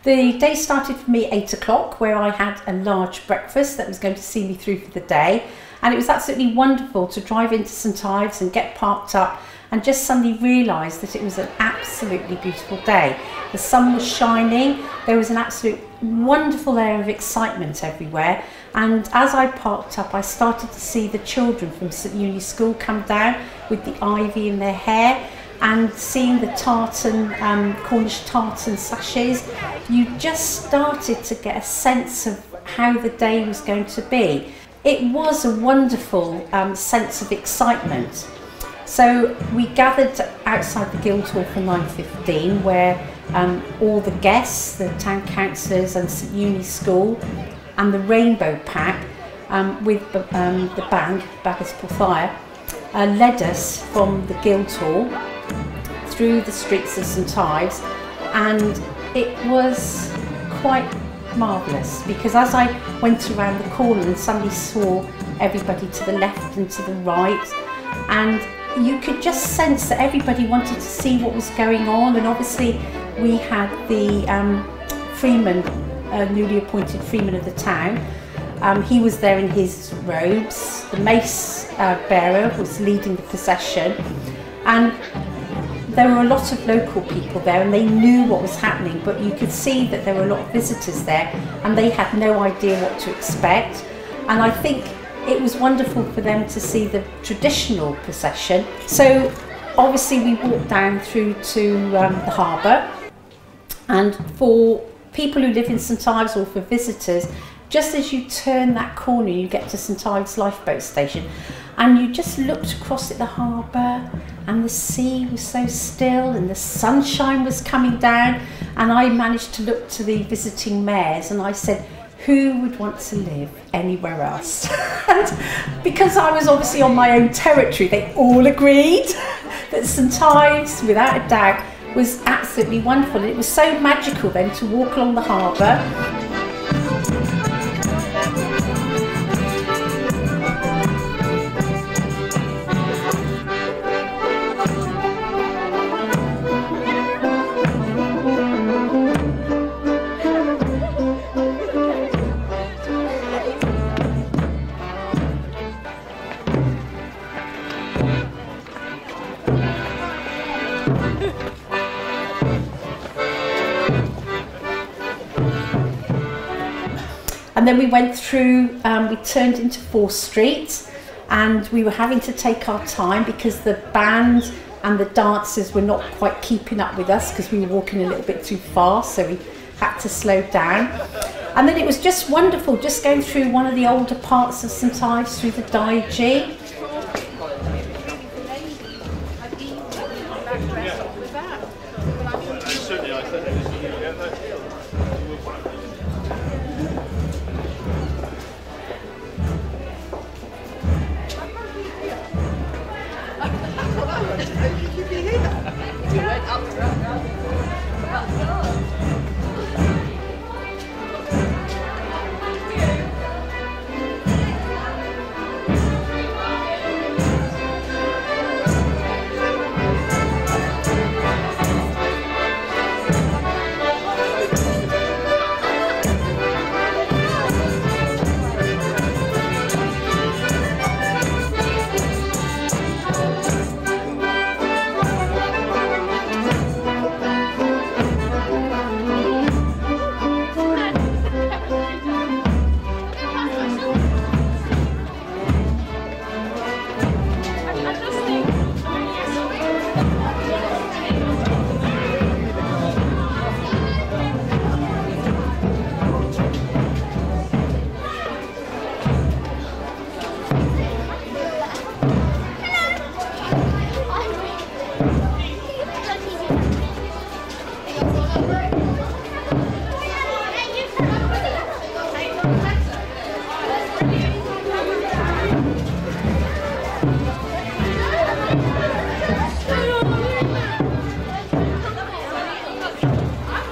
The day started for me at 8 o'clock, where I had a large breakfast that was going to see me through for the day. And it was absolutely wonderful to drive into St Ives and get parked up and just suddenly realise that it was an absolutely beautiful day. The sun was shining, there was an absolute wonderful air of excitement everywhere, and as I parked up I started to see the children from St Uni School come down with the ivy in their hair, and seeing the tartan, Cornish tartan sachets. You just started to get a sense of how the day was going to be. It was a wonderful sense of excitement. So we gathered outside the Guildhall for 9:15, where all the guests, the town councillors and St Uni School and the Rainbow Pack with the band, Bagus Porthia, led us from the Guildhall through the streets of St Ives, and it was quite marvellous, because as I went around the corner and suddenly saw everybody to the left and to the right, and you could just sense that everybody wanted to see what was going on. And obviously we had the freeman, newly appointed freeman of the town. He was there in his robes. The mace bearer was leading the procession, and there were a lot of local people there, and they knew what was happening, but you could see that there were a lot of visitors there and they had no idea what to expect. And I think it was wonderful for them to see the traditional procession. So obviously we walked down through to the harbour, and for people who live in St Ives or for visitors, just as you turn that corner you get to St Ives lifeboat station, and you just looked across at the harbour and the sea was so still and the sunshine was coming down, and I managed to look to the visiting mayors and I said, who would want to live anywhere else? And because I was obviously on my own territory, they all agreed that St Ives, without a doubt, was absolutely wonderful. It was so magical then to walk along the harbour. And then we went through, we turned into 4th Street, and we were having to take our time because the band and the dancers were not quite keeping up with us because we were walking a little bit too fast, so we had to slow down. And then it was just wonderful, just going through one of the older parts of St Ives, through the Dyje.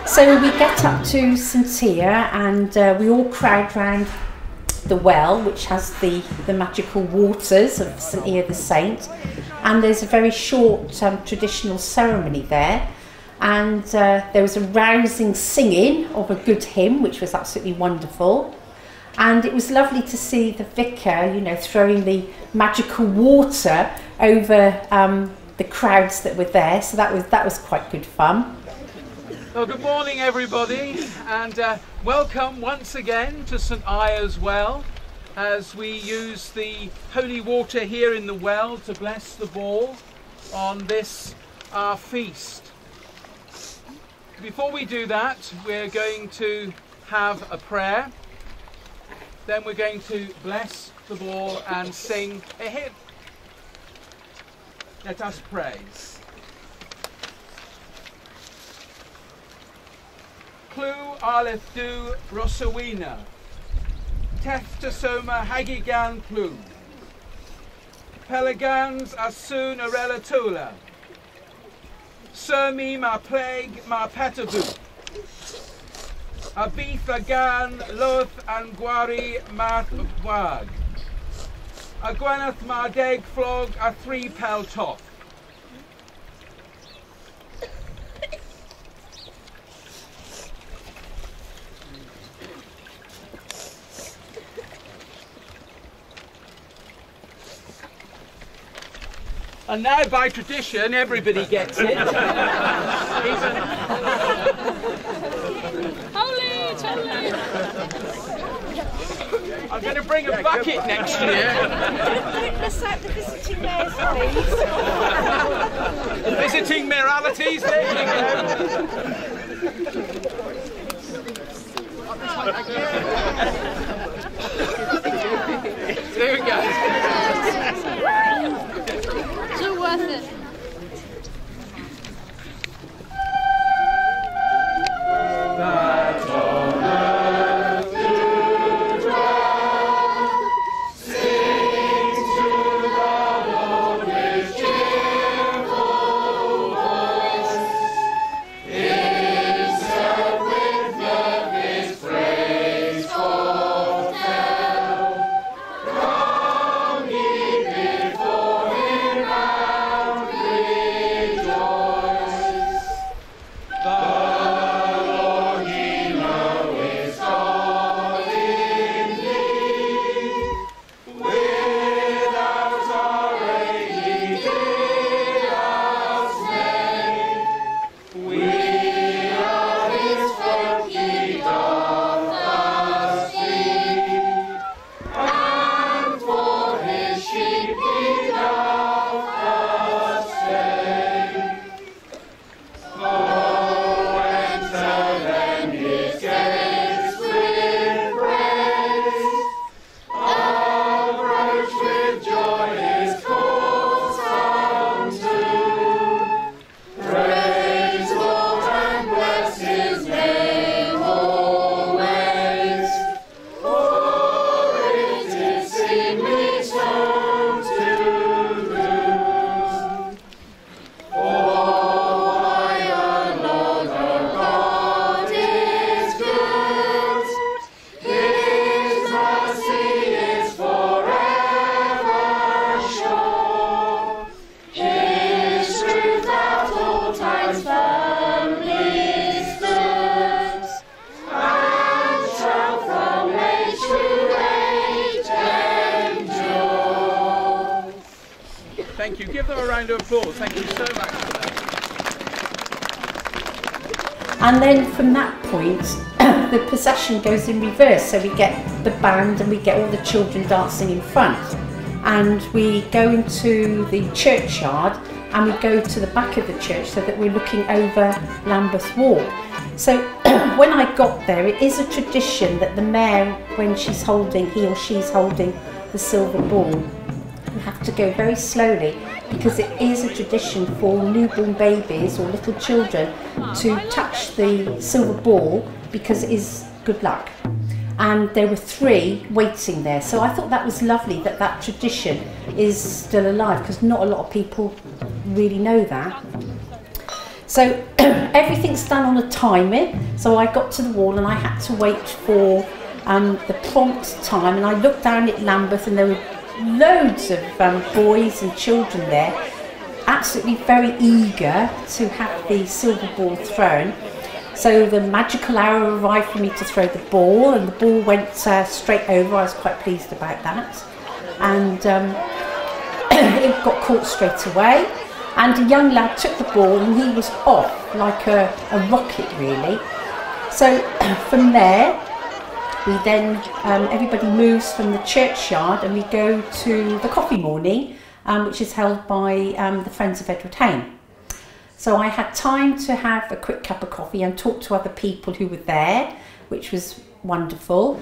So we get up to St Cyr, and we all crowd round the well, which has the magical waters of St Cyr the Saint, and there's a very short traditional ceremony there. and there was a rousing singing of a good hymn, which was absolutely wonderful. And it was lovely to see the vicar, you know, throwing the magical water over the crowds that were there. So that was quite good fun. Well, good morning, everybody, and welcome once again to St Ives Well, as we use the holy water here in the well to bless the ball on this our feast. Before we do that, we're going to have a prayer. Then we're going to bless the ball and sing a hymn. Let us pray. Clw Aleph Du Rosawina, Teftasoma Hagigan Clw, Pelegans Asun Arelatula, Sermi Ma Plague Ma Petavu, Abifagan Loth Angwari Math Wag, Agwanath Ma Deg Flog a 3 Pel Top. And now, by tradition, everybody gets it. Holy, holy. I'm going to bring a bucket next year. Let's out the visiting mares, please. Visiting mayoralities, there you go. There we go. So worth it. Thank you. Give them a round of applause. Thank you so much for that. And then from that point, the procession goes in reverse. So we get the band and we get all the children dancing in front. And we go into the churchyard and we go to the back of the church so that we're looking over Lambeth Walk. So when I got there, it is a tradition that the mayor, when he or she's holding the silver ball, you have to go very slowly, because it is a tradition for newborn babies or little children to touch the silver ball, because it is good luck. And there were 3 waiting there, so I thought that was lovely that that tradition is still alive, because not a lot of people really know that. So everything's done on a timer, so I got to the wall and I had to wait for the prompt time, and I looked down at Lambeth and there were loads of boys and children there, absolutely very eager to have the silver ball thrown. So the magical hour arrived for me to throw the ball, and the ball went straight over. I was quite pleased about that. And it got caught straight away. And a young lad took the ball and he was off like a rocket, really. So from there, we then, everybody moves from the churchyard and we go to the coffee morning, which is held by the Friends of Edward Hayne. So I had time to have a quick cup of coffee and talk to other people who were there, which was wonderful.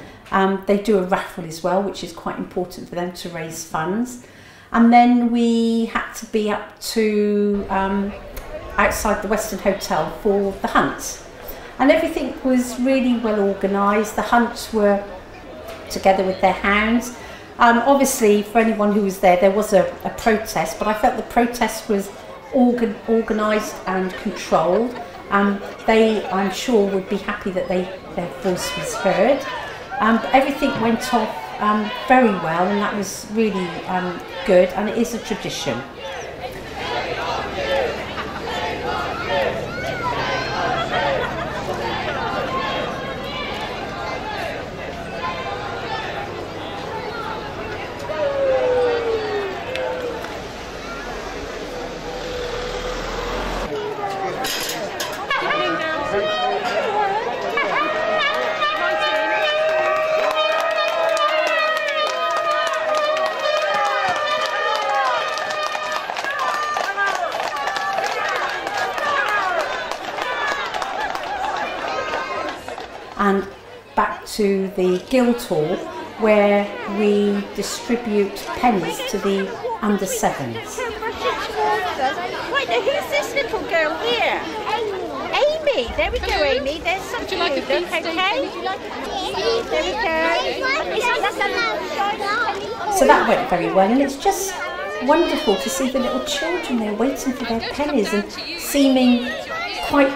They do a raffle as well, which is quite important for them to raise funds. And then we had to be up to outside the Western Hotel for the hunt. And everything was really well organised. The hunts were together with their hounds. Obviously, for anyone who was there was a protest, but I felt the protest was organised and controlled. They, I'm sure, would be happy that their voice was heard. But everything went off very well, and that was really good, and it is a tradition. And back to the Guild Hall, where we distribute pennies to the under sevens. Right, now who's this little girl here? Amy. There we go, Amy. There's some food. Okay. There we go. So that went very well, and it's just wonderful to see the little children there waiting for their pennies and seeming quite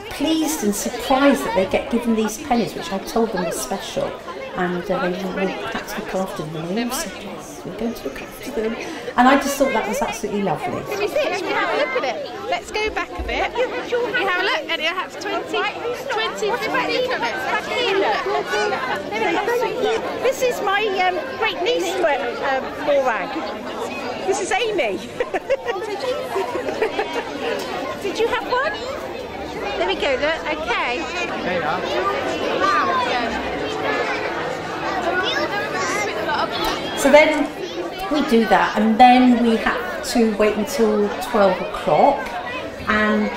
pleased and surprised that they get given these pennies, which I told them was special, and they will have to look after them. And they all said, yes, we're going to look after them. And I just thought that was absolutely lovely. This is it. Should we have a look at it? Let's go back a bit. You have a look, and it'll have 20, 15 on it. Back here, look. This is my great niece, Morag. This is Amy. Did you have one? There we go, look, okay. So then we do that, and then we have to wait until 12 o'clock, and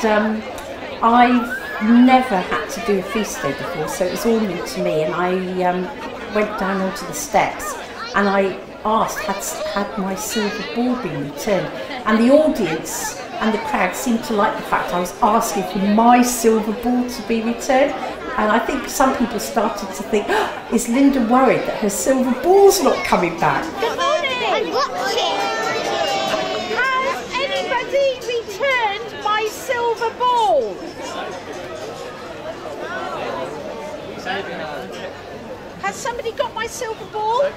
I've never had to do a feast day before, so it was all new to me, and I went down onto the steps and I asked, had my silver ball been returned? And the audience and the crowd seemed to like the fact I was asking for my silver ball to be returned. And I think some people started to think, oh, is Linda worried that her silver ball's not coming back? Good morning! I'm watching! Has anybody returned my silver ball? Has somebody got my silver ball?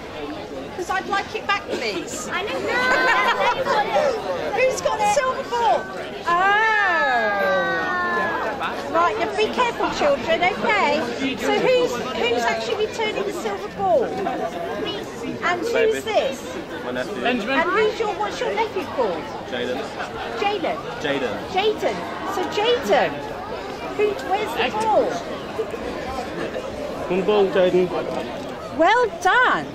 Because I'd like it back, please. I don't know. Who's got the silver ball? Oh. Right, now be careful, children, okay? So who's actually returning the silver ball? And who's this? My nephew. Benjamin. And what's your nephew called? Jaden. Jaden. Jaden. Jaden. So Jaden, where's the ball? On the ball, Jaden. Well done.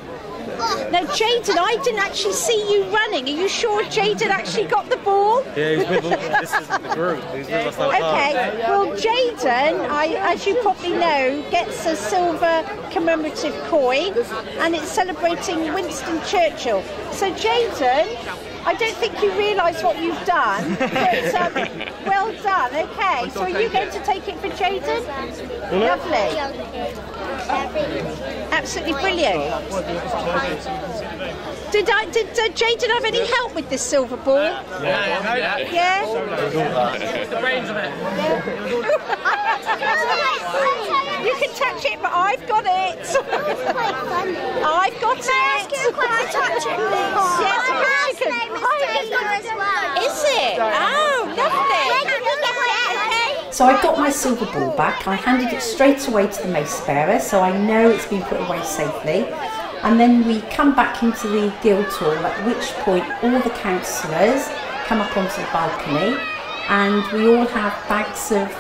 Now, Jaden, I didn't actually see you running. Are you sure Jaden actually got the ball? Yeah, he's with this is the group. He's with us. Okay. Well, Jaden, as you probably know, gets a silver commemorative coin, and it's celebrating Winston Churchill. So, Jaden, I don't think you realise what you've done, but well done. Okay. So, are you going to take it for Jaden? Lovely. Absolutely brilliant. Did Jaden have any help with this silver ball? Yeah? The brains of it. You You can touch it, but I've got it. It's quite funny. I've got it. Can I touch it, please? Yes, of course you can. As well. Is it? Oh, lovely. So I got my silver ball back. I handed it straight away to the mace bearer, so I know it's been put away safely. And then we come back into the guild hall, at which point all the councillors come up onto the balcony, and we all have bags of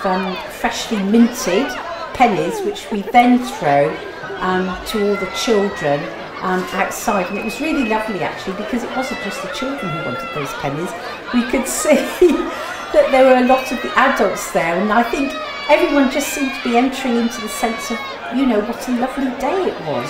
freshly minted pennies, which we then throw to all the children outside. And it was really lovely actually, because it wasn't just the children who wanted those pennies. We could see that there were a lot of the adults there, and I think everyone just seemed to be entering into the sense of, you know, what a lovely day it was.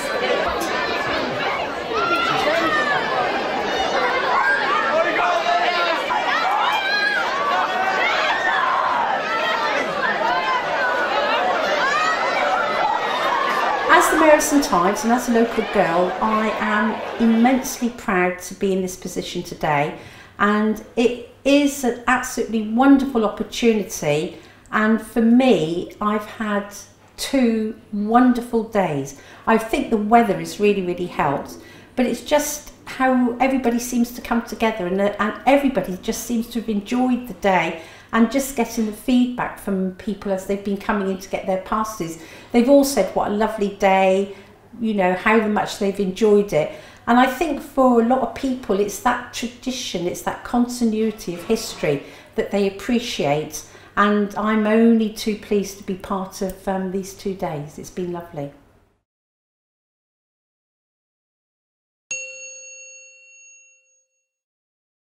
As the Mayor of St Ives and as a local girl, I am immensely proud to be in this position today, and it is an absolutely wonderful opportunity. And for me, I've had 2 wonderful days. I think the weather has really helped, but it's just how everybody seems to come together, and everybody just seems to have enjoyed the day. And just getting the feedback from people as they've been coming in to get their passes. They've all said what a lovely day, you know, how much they've enjoyed it. And I think for a lot of people, it's that tradition, it's that continuity of history that they appreciate. And I'm only too pleased to be part of these 2 days. It's been lovely.